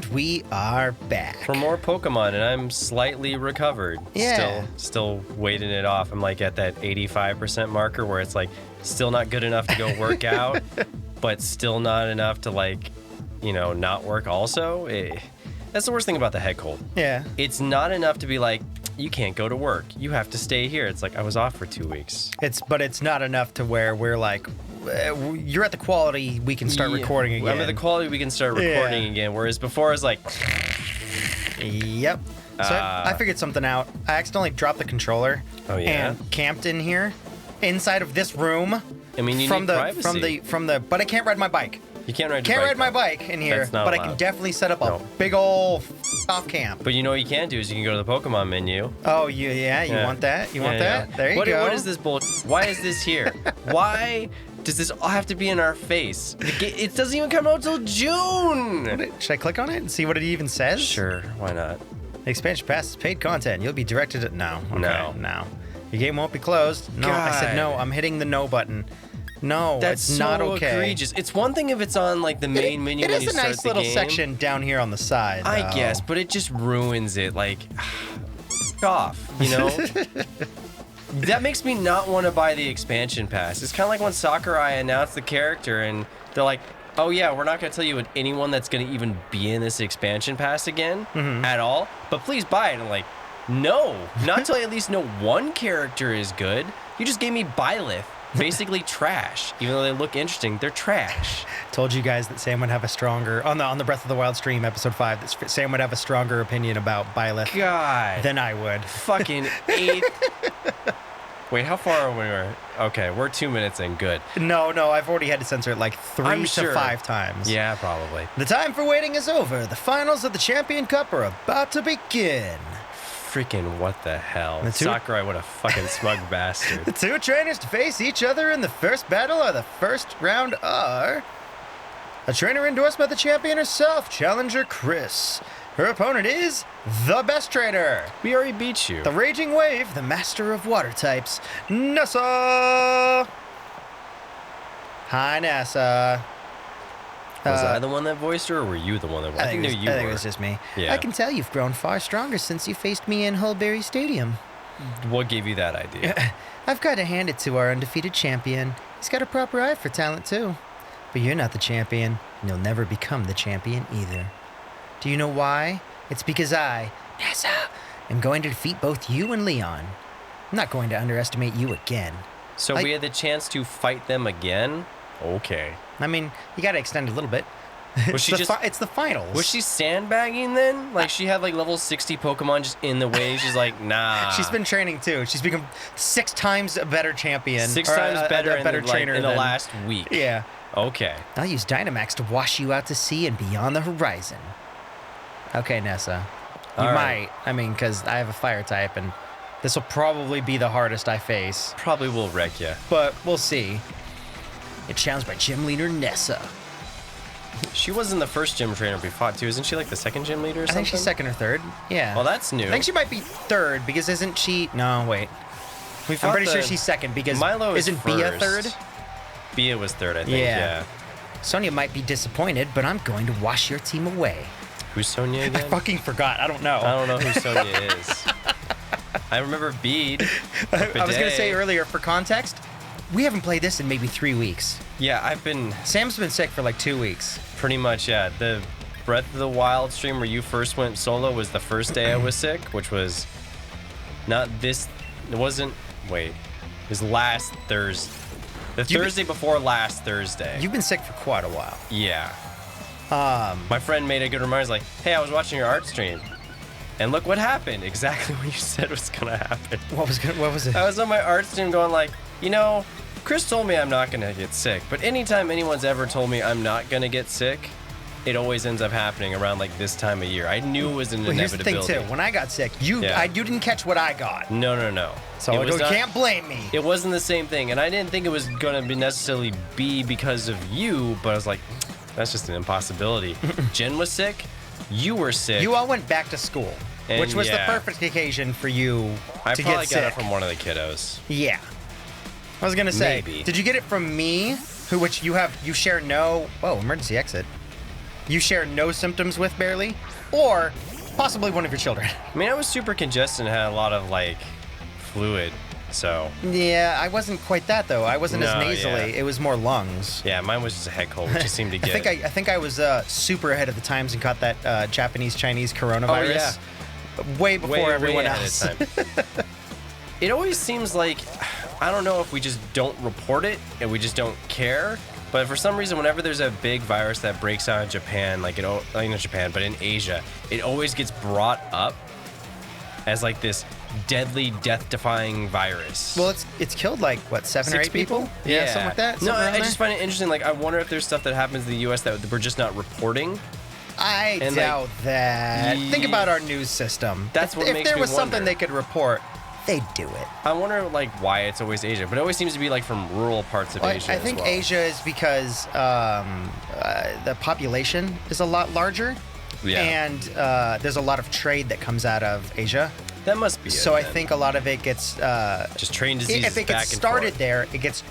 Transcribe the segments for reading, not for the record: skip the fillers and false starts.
And we are back. For more Pokemon, and I'm slightly recovered. Yeah. Still waiting it off. I'm like at that 85% marker where it's like still not good enough to go work out, but still not enough to like, you know, not work also. That's the worst thing about the head cold. Yeah. It's not enough to be like, you can't go to work. You have to stay here. It's like, I was off for 2 weeks. But it's not enough to where we're like, you're at the quality we can start recording again. I'm at the quality we can start recording again, whereas before I was like... Yep. So I figured something out. I accidentally dropped the controller and camped in here, inside of this room. I mean, you need privacy. But I can't ride my bike. You can't ride my bike in here, but allowed. I can definitely set up a big old off camp. But you know what you can do is you can go to the Pokemon menu. Oh, you want that? You want that? There you go. What is this bullshit? Why is this here? Why does this all have to be in our face? It doesn't even come out till June! Should I click on it and see what it even says? Sure, why not? The expansion pass is paid content. You'll be directed at... No. Okay, no. Your game won't be closed. No, God. I said no. I'm hitting the no button. No, that's it's so not okay. Egregious. It's one thing if it's on like the main menu when you start the game. It is a nice little section down here on the side, though. I guess, but it just ruins it. Like, off, you know? That makes me not want to buy the expansion pass. It's kind of like when Sakurai announced the character and they're like, oh yeah, we're not going to tell you anyone that's going to even be in this expansion pass again at all, but please buy it. And I'm like, no, not till I at least know one character is good. You just gave me Byleth. Basically trash. Even though they look interesting, they're trash. Told you guys that Sam would have a stronger on the Breath of the Wild stream, episode 5. That Sam would have a stronger opinion about Byleth than I would. Fucking 8. Wait, how far are we? Okay, we're 2 minutes in. Good. No, I've already had to censor it like 3 to 5 times. Yeah, probably. The time for waiting is over. The finals of the Champion Cup are about to begin. Freaking what the hell? Sakurai, what a fucking smug bastard. The two trainers to face each other in the first battle are the first round are... a trainer endorsed by the champion herself, Challenger Chris. Her opponent is the best trainer. We already beat you. The Raging Wave, the master of water types, Nessa. Hi, Nessa. Was I the one that voiced her, or were you the one that voiced her? I think it was just me. Yeah. I can tell you've grown far stronger since you faced me in Hullberry Stadium. What gave you that idea? I've got to hand it to our undefeated champion. He's got a proper eye for talent, too. But you're not the champion, and you'll never become the champion either. Do you know why? It's because I, Nessa, am going to defeat both you and Leon. I'm not going to underestimate you again. So we had the chance to fight them again? Okay. I mean, you got to extend a little bit. Was it's the finals. Was she sandbagging then? Like she had like level 60 Pokemon just in the way. She's like, nah. She's been training too. She's become 6 times a better champion. 6 times better, a better trainer in the last week. Yeah. Okay. I'll use Dynamax to wash you out to sea and beyond the horizon. Okay, Nessa. You might. I mean, because I have a fire type, and this will probably be the hardest I face. Probably will wreck you. But we'll see. It's challenged by gym leader Nessa. She wasn't the first gym trainer we fought too. Isn't she like the second gym leader or something? I think she's second or third. Yeah. Well, that's new. I think she might be third because isn't she... No, wait. I'm pretty sure she's second because Milo isn't Bea third? Bea was third, I think. Yeah. Sonya might be disappointed, but I'm going to wash your team away. Who's Sonya again? I fucking forgot. I don't know. I don't know who Sonya is. I remember Bede. I was going to say earlier, for context, we haven't played this in maybe 3 weeks. Yeah, Sam's been sick for like 2 weeks. Pretty much, yeah. The Breath of the Wild stream where you first went solo was the first day I was sick, which was not this... It wasn't... Wait. It was last Thursday. The Thursday before last Thursday. You've been sick for quite a while. Yeah. My friend made a good reminder. He's like, hey, I was watching your art stream. And look what happened. Exactly what you said was going to happen. What was it? I was on my art stream going like, you know, Chris told me I'm not going to get sick. But anytime anyone's ever told me I'm not going to get sick, it always ends up happening around like this time of year. I knew it was an inevitability. Here's the thing too. When I got sick, you didn't catch what I got. No. So you can't blame me. It wasn't the same thing. And I didn't think it was going to necessarily be because of you. But I was like, that's just an impossibility. Jen was sick. You were sick. You all went back to school. Which was the perfect occasion for you to get sick. I probably got it from one of the kiddos. Yeah. I was going to say, maybe. Did you get it from me, which you share no... Whoa, emergency exit. you share no symptoms with barely, or possibly one of your children. I mean, I was super congested and had a lot of like fluid, so. Yeah, I wasn't quite that though. I wasn't as No, nasally. yeah. It was more lungs. Yeah, mine was just a head cold, which it seemed to get. I think I was super ahead of the times and caught that Japanese-Chinese coronavirus way before everyone ahead else. of time. It always seems like, I don't know if we just don't report it and we just don't care, but for some reason, whenever there's a big virus that breaks out in Japan, like not Japan, but in Asia, it always gets brought up as like this deadly, death-defying virus. Well, it's killed like what, 7 or 8 people? Yeah, something like that. No, I just find it interesting. Like, I wonder if there's stuff that happens in the U.S. that we're just not reporting. I And, doubt that. ye- Think about our news system. That's what if makes there me was something wonder. they could report, they'd do it. I wonder like why it's always Asia, but it always seems to be like from rural parts of Well, Asia. I think as well. Asia is because the population is a lot larger, Yeah. and there's a lot of trade that comes out of Asia. That must be it. So I then. think a lot of it gets just train diseases if it back gets and started forth. there, it gets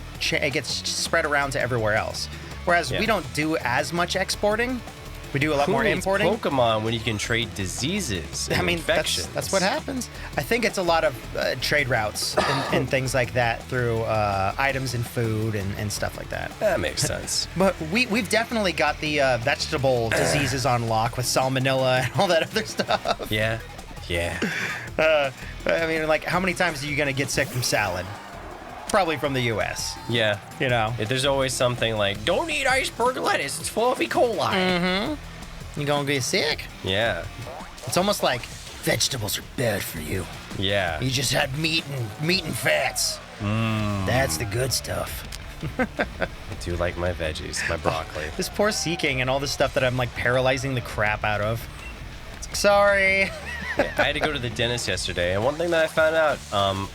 spread around to everywhere else. Whereas Yeah. we don't do as much exporting. We do a lot Who more needs importing. Pokemon when you can trade diseases and I mean, infections? that's what happens. I think it's a lot of trade routes and things like that through items and food and stuff like that. That makes sense. But we've definitely got the vegetable diseases on lock with salmonella and all that other stuff. Yeah. Yeah. I mean, like, how many times are you going to get sick from salad? Probably from the U.S., Yeah. you know? There's always something like, don't eat iceberg lettuce, it's full of E. coli. You going to get sick? Yeah. It's almost like vegetables are bad for you. Yeah. You just had meat and fats. That's the good stuff. I do like my veggies, my broccoli. This poor Sea King and all this stuff that I'm like paralyzing the crap out of. Sorry. I had to go to the dentist yesterday, and one thing that I found out,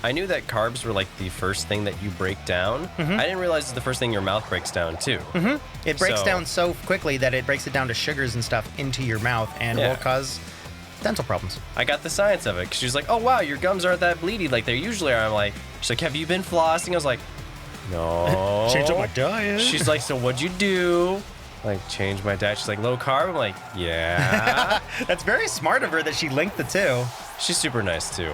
I knew that carbs were like the first thing that you break down. I didn't realize it's the first thing your mouth breaks down too. It breaks So- down so quickly that it breaks it down to sugars and stuff into your mouth and Yeah. will cause dental problems. I got the science of it, because she was like, oh wow, your gums aren't that bleedy like they usually are. I'm like, she's like, have you been flossing? I was like, no. Change up my diet. She's like, so what'd you do? Like, change my diet. She's like, low carb? I'm like, yeah. That's very smart of her that she linked the two. She's super nice too.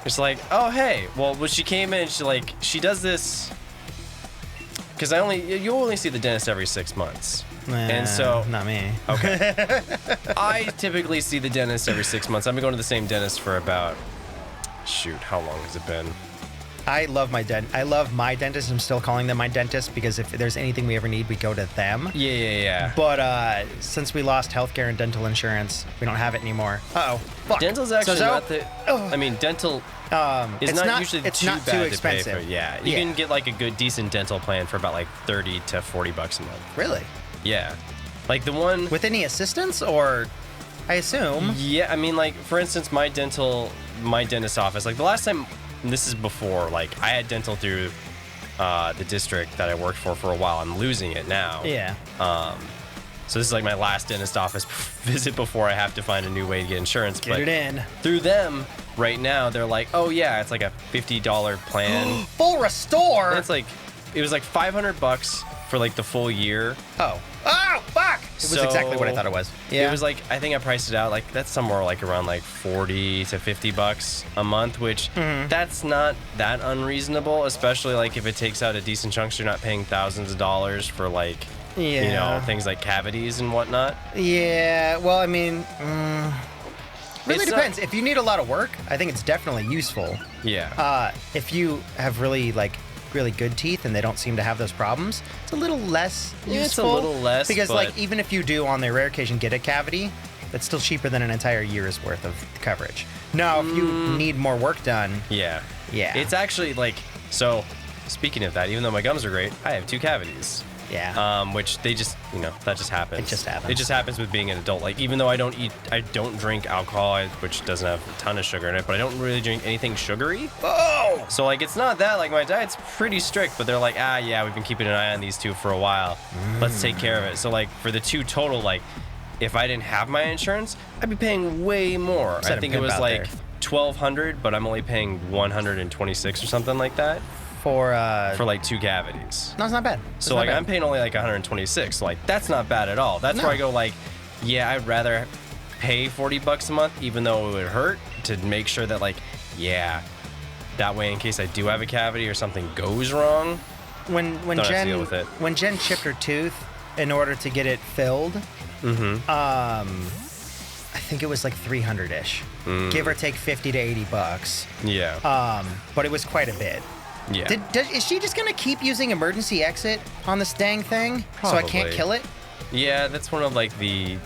It's like, oh hey, well when she came in, she does this because you only see the dentist every 6 months, and so Not me. okay, I typically see the dentist every 6 months. I've been going to the same dentist for about, how long has it been? I love my dentist. I'm still calling them my dentist because if there's anything we ever need, we go to them. Yeah. But since we lost healthcare and dental insurance, we don't have it anymore. Uh-oh. Fuck. Dental's actually So- not the. I mean, dental is it's not usually it's too not bad too to expensive. pay for. Yeah, you can get like a good, decent dental plan for about like $30 to $40 a month. Really? Yeah, like the one. With any assistance, or I assume. Yeah, I mean, like for instance, my dentist office. Like the last time, and this is before, like I had dental through the district that I worked for a while. I'm losing it now. Yeah. So this is like my last dentist office visit before I have to find a new way to get insurance. Get it in. Through them, right now they're like, oh yeah, it's like a $50 plan. Full restore. And it was like $500 for like the full year. Oh, fuck! It was exactly what I thought it was. Yeah. It was like, I think I priced it out like that's somewhere like around like $40 to $50 a month, which that's not that unreasonable, especially like if it takes out a decent chunk, so you're not paying thousands of dollars for like, you know, things like cavities and whatnot. Yeah, well, I mean, really It's depends. If you need a lot of work, I think it's definitely useful. Yeah. If you have really good teeth and they don't seem to have those problems, it's a little less useful. Yeah, it's a little less, because but- like even if you do on the rare occasion get a cavity, that's still cheaper than an entire year's worth of coverage. Now, if you need more work done, Yeah. Yeah. It's actually like, so speaking of that, even though my gums are great, I have 2 cavities. yeah. Which they just, that just happens. It just happens. It just happens with being an adult. Like, even though I don't drink alcohol, which doesn't have a ton of sugar in it, but I don't really drink anything sugary. Oh! So, like, it's not that. Like, my diet's pretty strict, but they're like, yeah, we've been keeping an eye on these 2 for a while. Let's take care of it. So, like, for the 2 total, like, if I didn't have my insurance, I'd be paying way more. Set I a think it pimp was out like there. $1,200, but I'm only paying $126 or something like that. For like 2 cavities. no, it's not bad. So like I'm paying only like 126. So like that's not bad at all. That's where I go like, yeah, I'd rather pay $40 a month, even though it would hurt, to make sure that like, yeah, that way in case I do have a cavity or something goes wrong. When don't have to deal with it. When Jen chipped her tooth in order to get it filled, I think it was like 300-ish, give or take $50 to $80. Yeah. But it was quite a bit. Yeah. Is she just gonna keep using emergency exit on this dang thing so I can't kill it? Yeah, that's one of like the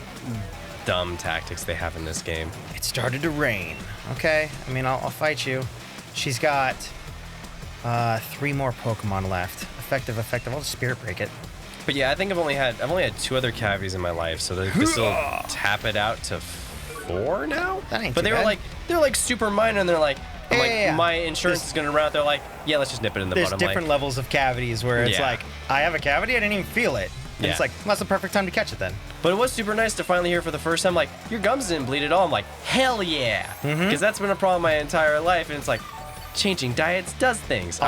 dumb tactics they have in this game. It started to rain. Okay, I mean I'll fight you. She's got 3 more Pokemon left. Effective. I'll just Spirit Break it. But yeah, I think I've only had 2 other cavities in my life, so this will tap it out to 4 now. That ain't but too they were bad. they're like super minor, and they're like, Yeah. my insurance is gonna run out. They're like, yeah, let's just nip it in the There's bottom. different levels of cavities where it's Yeah. like, I have a cavity, I didn't even feel it. And it's Yeah. like, well, that's the perfect time to catch it then. But it was super nice to finally hear for the first time, like, your gums didn't bleed at all. I'm like, hell yeah, because that's been a problem my entire life, and it's like, changing diets does things.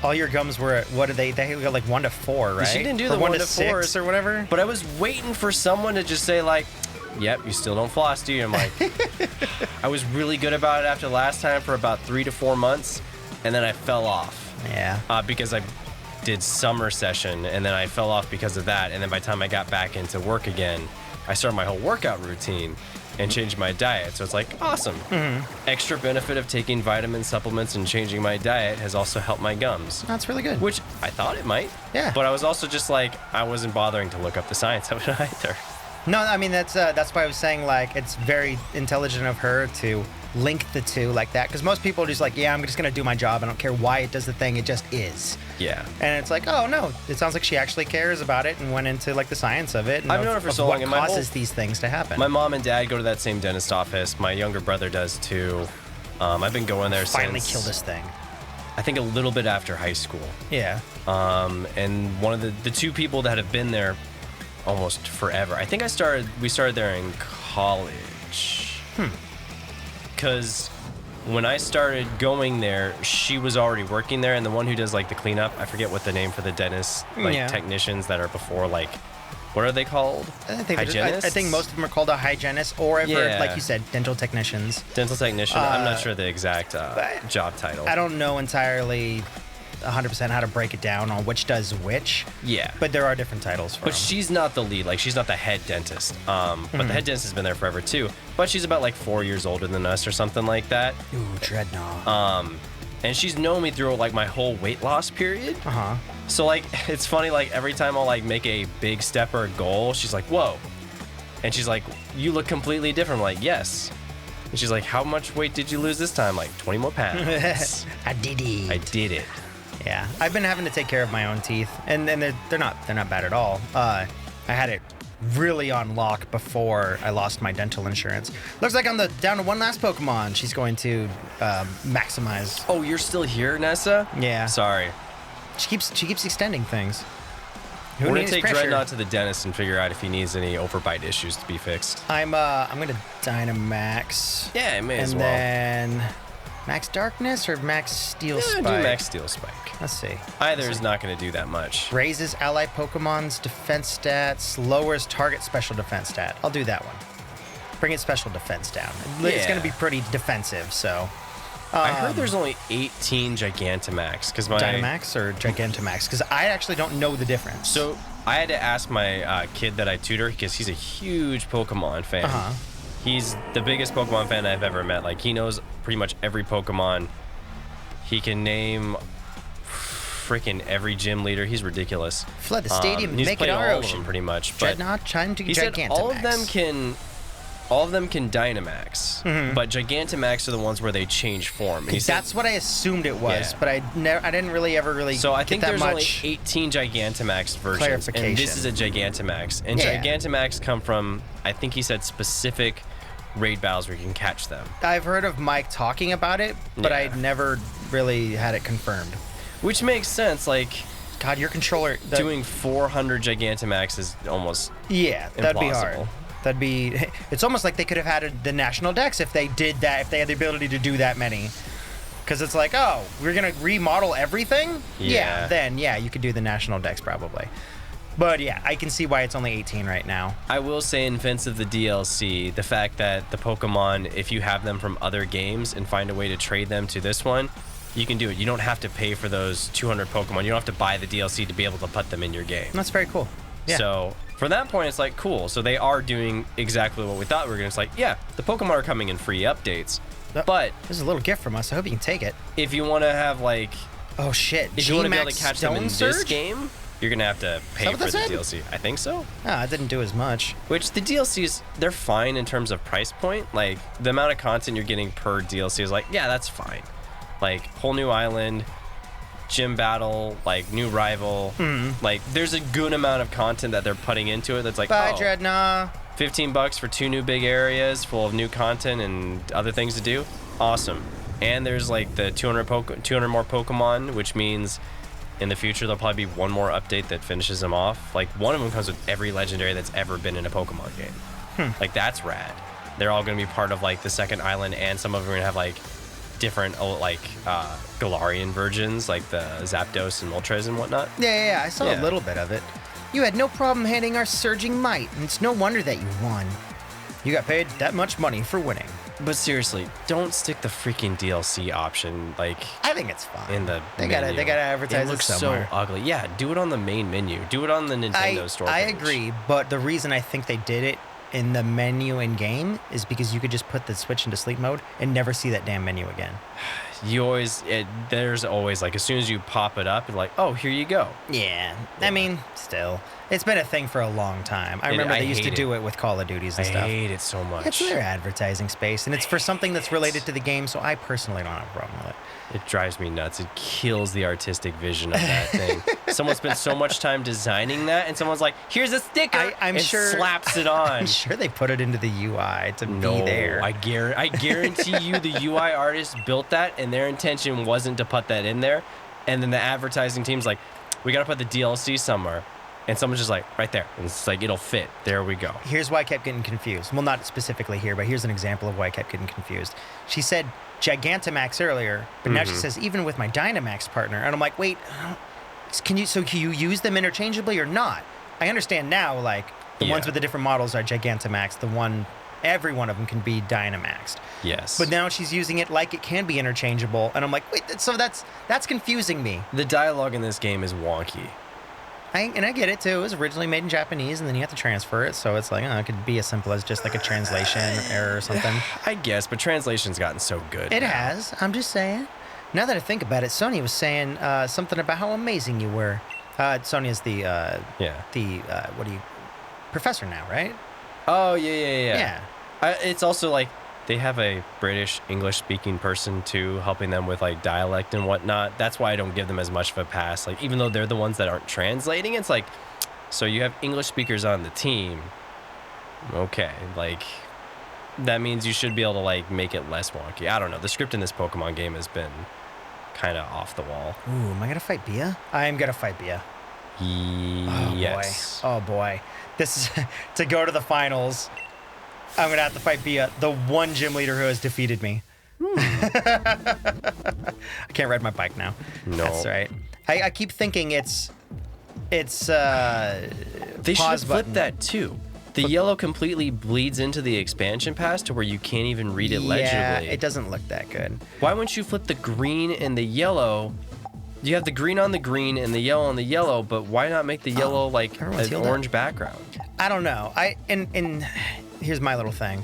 All your gums were at, what are they? They go like 1 to 4, right? She didn't do Or the 1 1 to to 6 or whatever. But I was waiting for someone to just say like, yep, you still don't floss, do you? I'm like, I was really good about it after last time for about 3 to 4 months, and then I fell off. Yeah. Because I did summer session, and then I fell off because of that. And then by the time I got back into work again, I started my whole workout routine and changed my diet. So it's like, awesome. Extra benefit of taking vitamin supplements and changing my diet has also helped my gums. That's really good. Which I thought it might. Yeah. But I was also just like, I wasn't bothering to look up the science of it either. No, I mean, that's why I was saying, like, it's very intelligent of her to link the two like that. Because most people are just like, yeah, I'm just going to do my job. I don't care why it does the thing. It just is. Yeah. And it's like, oh, no. It sounds like she actually cares about it and went into, like, the science of it. And I've known her for so long. What causes these things to happen. My mom and dad go to that same dentist office. My younger brother does, too. I've been going there Finally since... kill this thing. I think a little bit after high school. Yeah. And one of the 2 people that have been there almost forever. I think we started there in college. Because when I started going there, she was already working there, and the one who does like the cleanup, I forget what the name for the dentist, technicians that are before, like, what are they called? Hygienists? I think most of them are called a hygienist, or I've heard, like you said, dental technicians. Dental technician. I'm not sure the exact job title. I don't know entirely 100% how to break it down on which does which. Yeah. But there are different titles for But them. she's not the lead. Like, she's not the head dentist. But the head dentist has been there forever, too. But she's about, like, 4 years older than us or something like that. Ooh, Dreadnought. And she's known me through, like, my whole weight loss period. So, like, it's funny, like, every time I'll, like, make a big step or a goal, she's like, whoa. And she's like, you look completely different. I'm like, yes. And she's like, how much weight did you lose this time? Like, 20 more pounds. I did it. I did it. Yeah, I've been having to take care of my own teeth, and they're not bad at all. I had it really on lock before I lost my dental insurance. Looks like I'm down to one last Pokemon. She's going to maximize. Oh, you're still here, Nessa? Yeah. Sorry. She keeps extending things. We're gonna take Dreadnought to the dentist and figure out if he needs any overbite issues to be fixed. I'm gonna Dynamax. Yeah, I may as well. And then Max Darkness or Max Steel Spike? Do Max Steel Spike. Let's see. Either is not going to do that much. Raises ally Pokemon's defense stats, lowers target special defense stat. I'll do that one. Bring its special defense down. It's going to be pretty defensive, so. I heard there's only 18 Gigantamax because my Dynamax or Gigantamax? Because I actually don't know the difference. So I had to ask my kid that I tutor because he's a huge Pokemon fan. He's the biggest Pokemon fan I've ever met. Like, he knows pretty much every Pokemon. He can name freaking every gym leader. He's ridiculous. Flood the stadium and he's make it played our all ocean. of them pretty much. But Dreadnought, chime to he Gigantamax. said all of them can Dynamax, but Gigantamax are the ones where they change form. And he said, That's what I assumed it was, Yeah. but I didn't really ever so I think get that there's much only 18 Gigantamax versions, and this is a Gigantamax. And Yeah. Gigantamax come from, I think he said, specific raid battles where you can catch them. I've heard of Mike talking about it, but Yeah. I'd never really had it confirmed. Which makes sense. Like, God, your controller... doing 400 Gigantamax is almost Yeah, that'd be hard. implausible. That'd be... It's almost like they could have had the National Dex if they did that, if they had the ability to do that many. Because it's like, oh, we're going to remodel everything? Yeah. Then, you could do the national decks probably. But yeah, I can see why it's only 18 right now. I will say in defense of the DLC, the fact that the Pokemon, if you have them from other games and find a way to trade them to this one, you can do it. You don't have to pay for those 200 Pokemon. You don't have to buy the DLC to be able to put them in your game. That's very cool. Yeah. So from that point, it's like, cool. So they are doing exactly what we thought we were going to. It's like, yeah, the Pokemon are coming in free updates. But this is a little gift from us. I hope you can take it. If you want to have like... Oh, shit. If you want to be able to catch them in Surge? this game... You're going to have to pay for the DLC. I think so. I didn't do as much. Which the DLCs, they're fine in terms of price point. Like, the amount of content you're getting per DLC is like, yeah, that's fine. Like, whole new island, gym battle, like, new rival. Like, there's a good amount of content that they're putting into it that's like, Bye, Dreadnought. $15 for 2 new big areas full of new content and other things to do. Awesome. And there's, like, the 200 more Pokemon, which means... in the future, there'll probably be one more update that finishes them off. Like, one of them comes with every legendary that's ever been in a Pokemon game. Like, that's rad. They're all going to be part of, like, the second island, and some of them are going to have, like, different, like, Galarian versions, like the Zapdos and Moltres and whatnot. Yeah, I saw a little bit of it. You had no problem handling our surging might, and it's no wonder that you won. You got paid that much money for winning. But seriously, don't stick the freaking DLC option, like... I think it's fine. In the They menu. gotta advertise it looks somewhere. so ugly. Yeah, do it on the main menu. Do it on the Nintendo store I page. agree, but the reason I think they did it in the menu in game is because you could just put the Switch into sleep mode and never see that damn menu again. You always... there's always, like, as soon as you pop it up, you're like, oh, here you go. Yeah, I mean, still. It's been a thing for a long time. I remember they used to do it with Call of Duties and stuff. I hate it so much. It's their advertising space, and it's for something that's related to the game, so I personally don't have a problem with it. It drives me nuts. It kills the artistic vision of that thing. Someone spent so much time designing that, and someone's like, here's a sticker, I'm sure, slaps it on. I'm sure they put it into the UI to be there. I guarantee you the UI artist built that, and their intention wasn't to put that in there. And then the advertising team's like, we got to put the DLC somewhere. And someone's just like, right there. And it's like, it'll fit. There we go. Here's why I kept getting confused. Well, not specifically here, but here's an example of why I kept getting confused. She said Gigantamax earlier, but now she says even with my Dynamax partner. And I'm like, wait, can you use them interchangeably or not? I understand now, like, the ones with the different models are Gigantamax. Every one of them can be Dynamaxed. Yes. But now she's using it like it can be interchangeable. And I'm like, wait, so that's confusing me. The dialogue in this game is wonky. And I get it, too. It was originally made in Japanese, and then you have to transfer it. So it's like, it could be as simple as just like a translation error or something. I guess, but translation's gotten so good. It has. I'm just saying. Now that I think about it, Sony was saying something about how amazing you were. Sony is professor now, right? Oh, yeah. Yeah. It's also like, they have a British English-speaking person, too, helping them with, like, dialect and whatnot. That's why I don't give them as much of a pass. Like, even though they're the ones that aren't translating, it's like, so you have English speakers on the team. Okay, like, that means you should be able to, like, make it less wonky. I don't know. The script in this Pokemon game has been kind of off the wall. Ooh, am I going to fight Bea? I am going to fight Bea. Yes. Oh, boy. This is to go to the finals. I'm going to have to fight Bea, the one gym leader who has defeated me. I can't ride my bike now. No. That's right. I keep thinking it's They should have flipped that, too. The yellow completely bleeds into the expansion pass to where you can't even read it legibly. Yeah, it doesn't look that good. Why wouldn't you flip the green and the yellow? You have the green on the green and the yellow on the yellow, but why not make the yellow like an orange background? I don't know. And here's my little thing.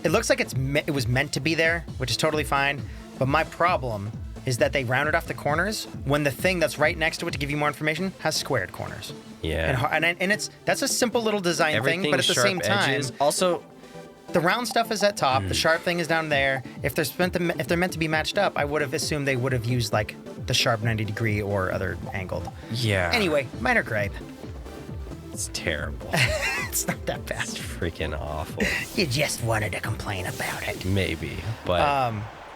It looks like it was meant to be there, which is totally fine. But my problem is that they rounded off the corners when the thing that's right next to it to give you more information has squared corners. Yeah. And that's a simple little design thing, but at the same time, edges. Also, the round stuff is at top. The sharp thing is down there. If they're meant to be matched up, I would have assumed they would have used like the sharp 90-degree or other angled. Yeah. Anyway, minor gripe. It's terrible. It's not that bad. It's freaking awful. You just wanted to complain about it. Maybe, but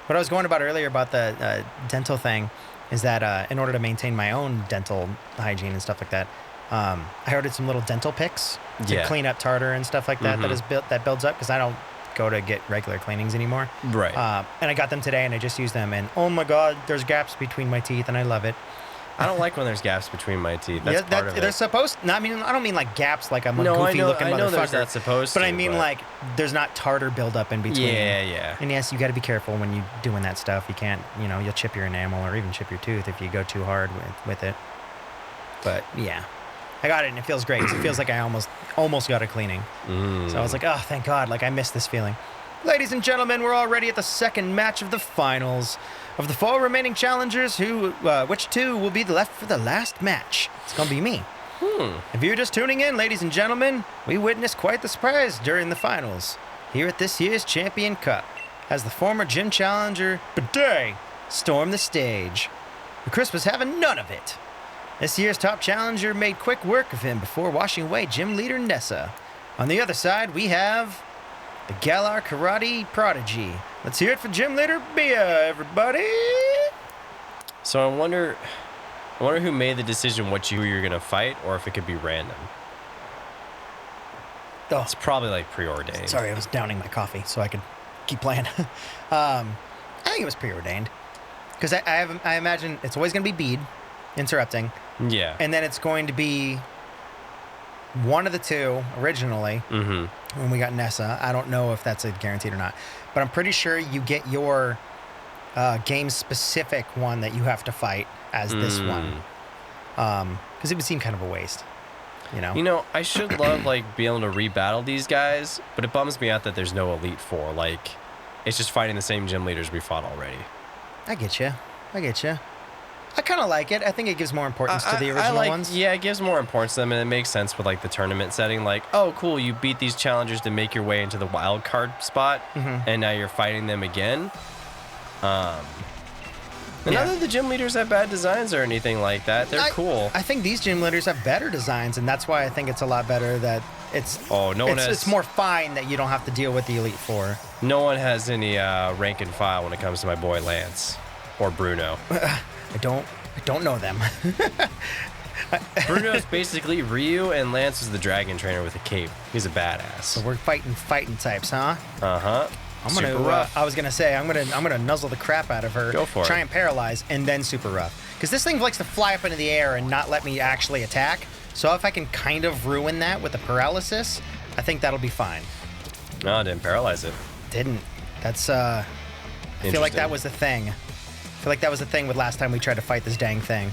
what I was going about earlier about the dental thing is that in order to maintain my own dental hygiene and stuff like that, I ordered some little dental picks to clean up tartar and stuff like that that builds up because I don't go to get regular cleanings anymore. Right. And I got them today, and I just used them, and oh my god, there's gaps between my teeth, and I love it. I don't like when there's gaps between my teeth. That's part of it. They're supposed. No, I mean, I don't mean like gaps like I'm a No, goofy looking I know motherfucker. there's not supposed but to. I mean like there's not tartar buildup in between. Yeah. And yes, you got to be careful when you're doing that stuff. You can't, you'll chip your enamel or even chip your tooth if you go too hard with it. But yeah, I got it, and it feels great. It feels like I almost got a cleaning. So I was like, oh, thank God. Like I missed this feeling. Ladies and gentlemen, we're already at the second match of the finals. Of the 4 remaining challengers, which 2 will be left for the last match? It's gonna be me. If you're just tuning in, ladies and gentlemen, we witnessed quite the surprise during the finals here at this year's Champion Cup, as the former gym challenger, Bea, stormed the stage. And Chris was having none of it. This year's top challenger made quick work of him before washing away gym leader Nessa. On the other side, we have the Galar Karate Prodigy. Let's hear it for gym leader Bea, everybody. So I wonder who made the decision who you're gonna fight, or if it could be random. Oh, It's probably like preordained. sorry, I was downing my coffee so I could keep playing. I think it was preordained because I imagine it's always gonna be Bede interrupting, Yeah. and then it's going to be one of the 2 originally. When we got Nessa. I don't know if that's a guaranteed or not, but I'm pretty sure you get your game-specific one that you have to fight as this one, because it would seem kind of a waste, I should love being able to rebattle these guys, but it bums me out that there's no Elite Four. It's just fighting the same gym leaders we fought already. I get you. I kind of like it. I think it gives more importance to the original ones. Yeah, it gives more importance to them, and it makes sense with the tournament setting. Oh, cool, you beat these challengers to make your way into the wild card spot, and now you're fighting them again. None of the gym leaders have bad designs or anything like that. They're cool. I think these gym leaders have better designs, and that's why I think it's a lot better that it's. It's more fine that you don't have to deal with the Elite Four. No one has any rank and file when it comes to my boy Lance or Bruno. I don't know them. Bruno's basically Ryu, and Lance is the dragon trainer with a cape. He's a badass. So we're fighting types, huh? Uh-huh. Super rough. I was gonna say I'm gonna nuzzle the crap out of her. Go for it. Try and paralyze, and then super rough. Because this thing likes to fly up into the air and not let me actually attack. So if I can kind of ruin that with the paralysis, I think that'll be fine. No, I didn't paralyze it. Didn't. That's I feel like that was the thing. I feel like that was the thing with last time we tried to fight this dang thing.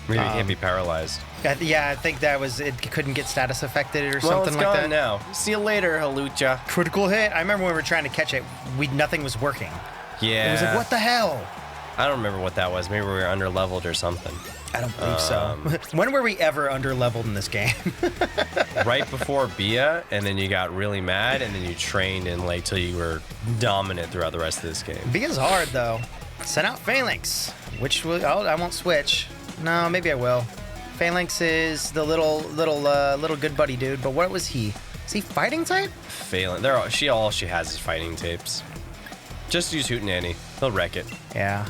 Maybe it can't be paralyzed. Yeah, I think that was it. Couldn't get status affected or Well, something it's like gone that. now. See you later, Halucha. Critical hit. I remember when we were trying to catch it, nothing was working. Yeah. It was like, what the hell? I don't remember what that was. Maybe we were under-leveled or something. I don't believe so. When were we ever under-leveled in this game? Right before Bea, and then you got really mad, and then you trained and till you were dominant throughout the rest of this game. Bea's hard though. Send out Phalanx, which I won't switch. No, maybe I will. Phalanx is the little good buddy dude, but what was he? Is he fighting type? Failing. All she has is fighting tapes. Just use Hootenanny. He'll wreck it. Yeah.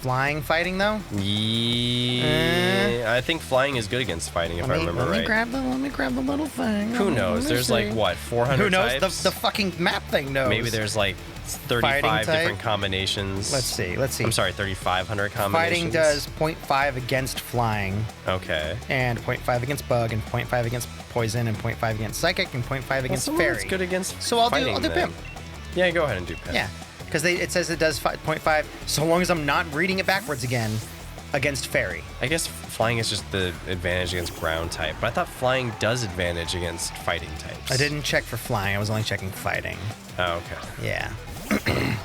Flying fighting though? Yeah. I think flying is good against fighting if I remember right. Let me grab the little thing. Who knows? There's 400 Who knows? types? The fucking map thing knows. Maybe there's 35 different combinations. Let's see. I'm sorry, 3,500 combinations. Fighting does 0.5 against flying. Okay. And 0.5 against bug, and 0.5 against poison, and 0.5 against psychic, and 0.5 against fairy. That's good against So I'll fighting, do then. Pimp. Yeah, go ahead and do Pimp. Yeah, because it says it does 0.5, so long as I'm not reading it backwards again, against fairy. I guess flying is just the advantage against ground type, but I thought flying does advantage against fighting types. I didn't check for flying. I was only checking fighting. Oh, okay. Yeah.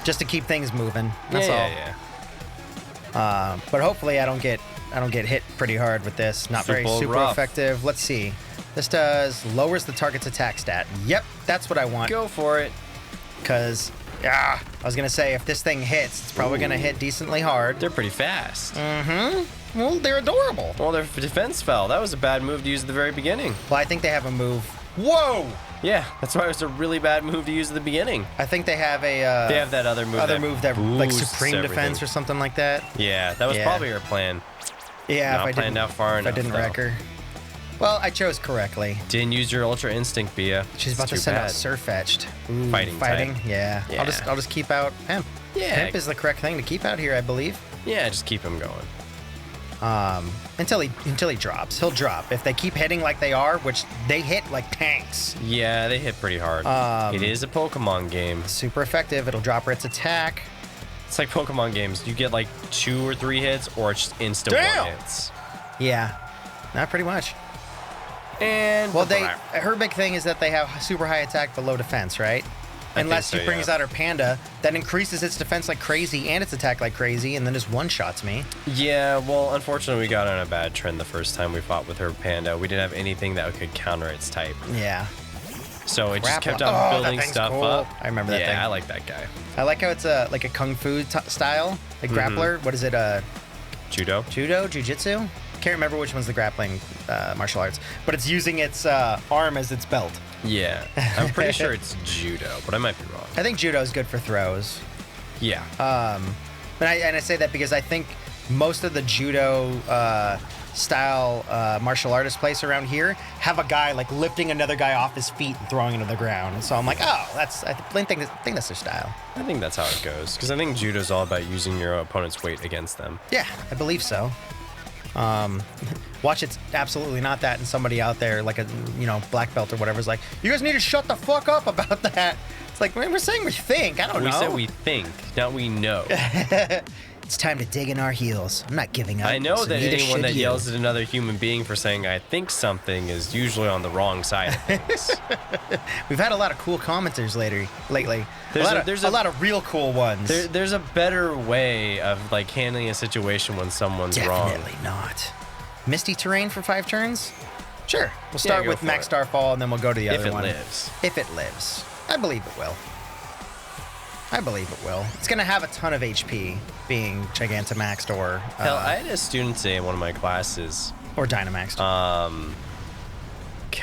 Just to keep things moving. That's all. Yeah. But hopefully I don't get hit pretty hard with this. Not very super rough. effective. Let's see. This lowers the target's attack stat. Yep, that's what I want. Go for it. Because, I was going to say, if this thing hits, it's probably going to hit decently hard. They're pretty fast. Mm-hmm. Well, they're adorable. Well, their defense fell. That was a bad move to use at the very beginning. Well, I think they have a move. Whoa! Yeah, that's why it was a really bad move to use at the beginning. I think they have they have that other move. that like boosts supreme defense everything. or something like that. Yeah, that was probably her plan. Yeah, Not if I planned didn't, out far if enough. I didn't though. wreck her. Well, I chose correctly. Didn't use your Ultra Instinct, Bea. She's about to send out Surfetched. Ooh, Fighting type. Yeah. Yeah. I'll just keep out Pimp. Yeah. Pimp is the correct thing to keep out here, I believe. Yeah, just keep him going. Until he drops. He'll drop. If they keep hitting like they are, which they hit like tanks. Yeah, they hit pretty hard. It is a Pokemon game. Super effective. It'll drop its attack. It's like Pokemon games. You get like 2 or 3 hits, or it's just insta one hits. Yeah. Not pretty much. And well, her big thing is that they have super high attack but low defense, right? Unless she brings out her panda, that increases its defense like crazy and its attack like crazy, and then just one-shots me. Yeah, well, unfortunately, we got on a bad trend the first time we fought with her panda. We didn't have anything that could counter its type. Yeah. So it just kept on building stuff up. I remember that thing. Yeah, I like that guy. I like how it's like a kung fu style, like grappler. What is it? Judo? Judo? Jiu-jitsu? Can't remember which one's the grappling martial arts, but it's using its arm as its belt. Yeah, I'm pretty sure it's judo, but I might be wrong. I think judo is good for throws. Yeah. And I say that because I think most of the judo style martial artist place around here have a guy like lifting another guy off his feet and throwing him to the ground. And so I'm like, oh, I think that's their style. I think that's how it goes, because I think judo's all about using your opponent's weight against them. Yeah, I believe so. Watch, it's absolutely not that, and somebody out there like a black belt or whatever is like, you guys need to shut the fuck up about that. It's like, we're saying we think. I don't know. We said we think, not we know. It's time to dig in our heels. I'm not giving up. I know so that anyone that you. yells at another human being for saying I think something is usually on the wrong side of things. We've had a lot of cool commenters lately. There's a lot of real cool ones. There's a better way of like handling a situation when someone's wrong. Definitely not. Misty Terrain for 5 turns? Sure. We'll start with Max Starfall and then we'll go to the other one. If it lives. I believe it will. It's going to have a ton of HP being Gigantamaxed or... Hell, I had a student today in one of my classes. Or Dynamaxed.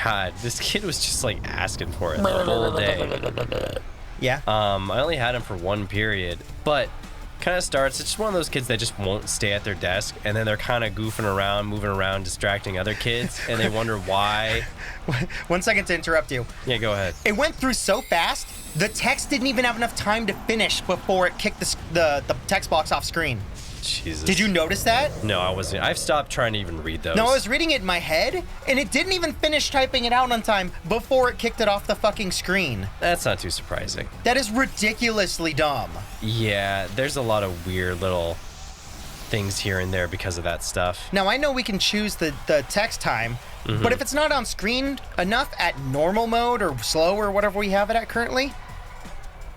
God, this kid was just like asking for it the whole day. Yeah? I only had him for 1 period, but kind of starts, it's just one of those kids that just won't stay at their desk, and then they're kind of goofing around, moving around, distracting other kids, and they wonder why. 1 second to interrupt you. Yeah, go ahead. It went through so fast, the text didn't even have enough time to finish before it kicked the text box off screen. Jesus. Did you notice that? No, I wasn't. I've stopped trying to even read those. No, I was reading it in my head, and it didn't even finish typing it out on time before it kicked it off the fucking screen. That's not too surprising. That is ridiculously dumb. Yeah, there's a lot of weird little things here and there because of that stuff. Now, I know we can choose the text time, but if it's not on screen enough at normal mode or slow or whatever we have it at currently,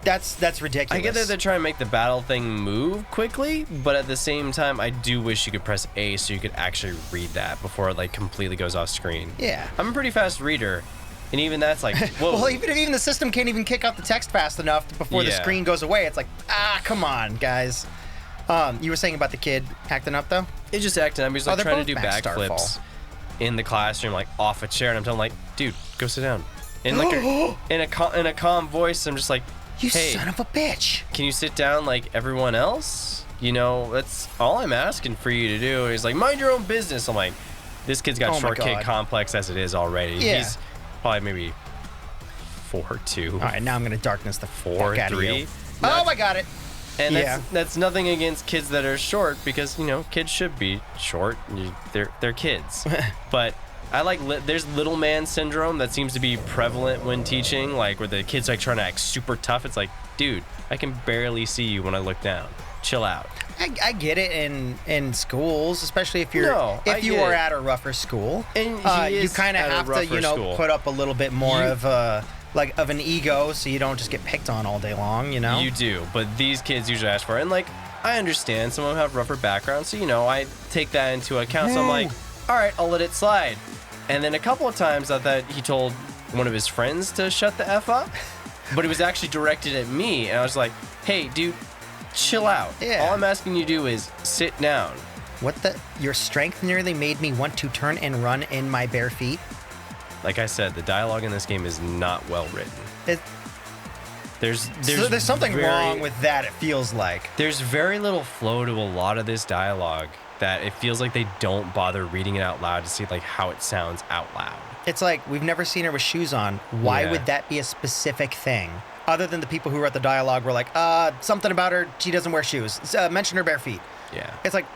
that's ridiculous. I get that they're trying to make the battle thing move quickly, but at the same time, I do wish you could press A so you could actually read that before it like completely goes off screen. Yeah. I'm a pretty fast reader, and even that's like, whoa. Well, even the system can't even kick out the text fast enough before the screen goes away. It's like, come on, guys. You were saying about the kid acting up, though? It's just acting up. He's like trying to do backflips Starfall. In the classroom, like off a chair, and I'm telling him, like, dude, go sit down. In like in a calm voice, I'm just like, you hey, son of a bitch. Can you sit down like everyone else? You know, that's all I'm asking for you to do. He's like, mind your own business. I'm like, this kid's got short kid complex as it is already. Yeah. He's probably maybe 4'2". All right, now I'm gonna darkness the 4'3". Oh, I got it. And that's nothing against kids that are short, because kids should be short. They're kids. But I like there's little man syndrome that seems to be prevalent when teaching, like where the kids like trying to act super tough. It's like, dude, I can barely see you when I look down. Chill out. I get it in schools, especially if you are at a rougher school. And you kind of have to put up a little bit more of an ego, so you don't just get picked on all day long. You do, but these kids usually ask for it, and like I understand some of them have rougher backgrounds, so I take that into account. So I'm like, all right, I'll let it slide. And then a couple of times I thought he told one of his friends to shut the F up, but it was actually directed at me, and I was like, hey, dude, chill out. Yeah. All I'm asking you to do is sit down. Your strength nearly made me want to turn and run in my bare feet. Like I said, the dialogue in this game is not well written. There's something wrong with that, it feels like. There's very little flow to a lot of this dialogue. that it feels like they don't bother reading it out loud to see like how it sounds out loud. It's like, we've never seen her with shoes on. Why Yeah. would that be a specific thing? Other than the people who wrote the dialogue were like, something about her, she doesn't wear shoes. Mention her bare feet. Yeah. It's like,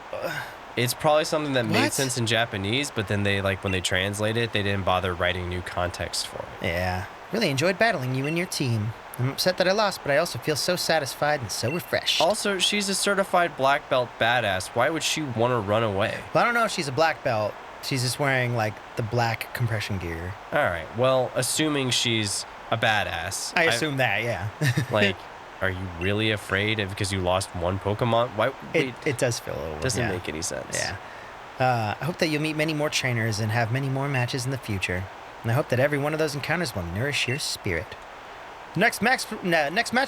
It's probably something that made What? sense in Japanese, but then they like when they translate it, they didn't bother writing new context for it. yeah. Really enjoyed battling you and your team. I'm upset that I lost, but I also feel so satisfied and so refreshed. Also, she's a certified black belt badass. Why would she want to run away? Well, I don't know if she's a black belt. She's just wearing, like, the black compression gear. All right. Well, assuming she's a badass. I assume that, yeah. Like, are you really afraid of because you lost one Pokemon? Why? Wait, It does feel a little... doesn't yeah. make any sense. Yeah. I hope that you'll meet many more trainers and have many more matches in the future. And I hope that every one of those encounters will nourish your spirit. Next match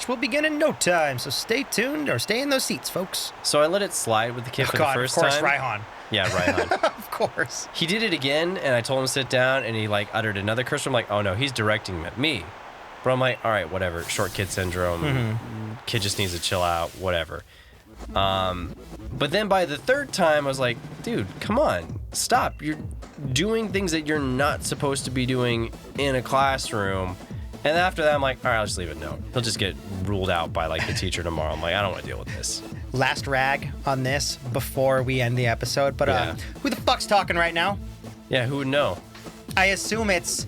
will begin in no time, so stay tuned or stay in those seats, folks. So I let it slide with the kid for God, the first of course, time. Raihan. Yeah, Raihan. Of course. He did it again, and I told him to sit down, and he like uttered another curse. I'm like, oh no, he's directing at me. But I'm like, all right, whatever. Short kid syndrome. Kid just needs to chill out. Whatever. But then by the third time, I was like, dude, come on, stop. You're doing things that you're not supposed to be doing in a classroom. And after that, I'm like, all right, I'll just leave it note. He'll just get ruled out by like the teacher tomorrow. I'm like, I don't want to deal with this. Last rag on this before we end the episode, but Yeah. who the fuck's talking right now? Yeah, who would know? I assume it's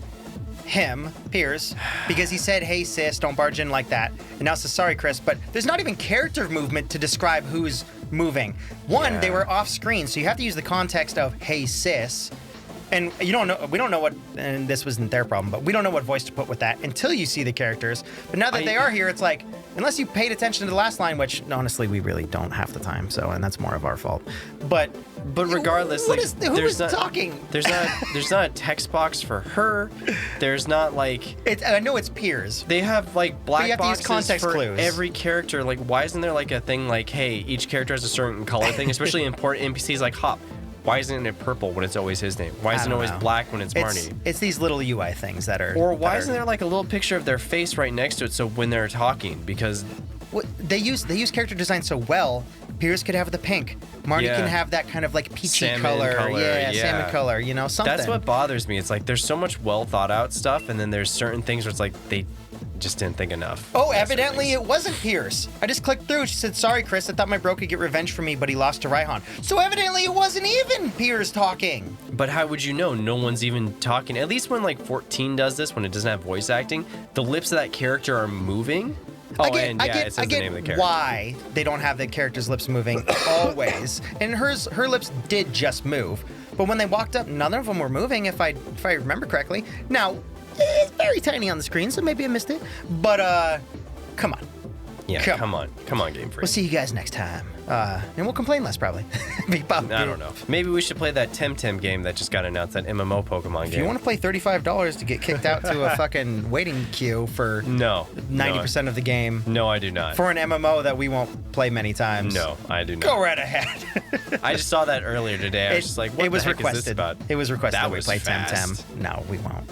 him, Piers, because he said, hey sis, don't barge in like that. And now says, sorry Chris, but there's not even character movement to describe who's moving. One, Yeah. they were off screen, so you have to use the context of, hey sis. And we don't know what, and this wasn't their problem, but we don't know what voice to put with that until you see the characters. But now that they are here, it's like, unless you paid attention to the last line, which honestly we really don't half the time, so, and that's more of our fault. But regardless, what like, is, who is talking? There's not a text box for her. There's not like I know it's Piers. they have like black you have to use boxes context for clues. every character. Like, why isn't there like a thing like, hey, each character has a certain color thing, especially important NPCs like Hop. Why isn't it purple when it's always his name? Why isn't it always black when it's Marnie? It's these little UI things that are... Or why isn't there like a little picture of their face right next to it so when they're talking? Because they use character design so well. Piers could have the pink. Marnie Yeah. can have that kind of like peachy Salmon color. color, Yeah, yeah. salmon color, you know, something. that's what bothers me. It's like there's so much well thought out stuff, and then there's certain things where it's like they just didn't think enough. Oh, That's certain evidently things. it wasn't Piers. I just clicked through. She said, sorry, Chris. I thought my bro could get revenge for me, but he lost to Raihan. So evidently it wasn't even Piers talking. But how would you know? No one's even talking. At least when like 14 does this, when it doesn't have voice acting, the lips of that character are moving. Oh, I get it says the name of the character. why they don't have the character's lips moving always. And her lips did just move. But when they walked up, none of them were moving, if I remember correctly. Now, it's very tiny on the screen, so maybe I missed it. But, come on. Yeah, come on, Game Freak. We'll see you guys next time. And we'll complain less, probably. I don't know. Maybe we should play that Temtem game that just got announced, that MMO Pokemon If game. you want to play $35 to get kicked out to a fucking waiting queue for No. 90% of the game No, I do not. for an MMO that we won't play many times, No, I do not. go right ahead. I just saw that earlier today. I was just like, what it was the heck requested. is this about? It was requested That that we was play fast. Temtem. No, we won't.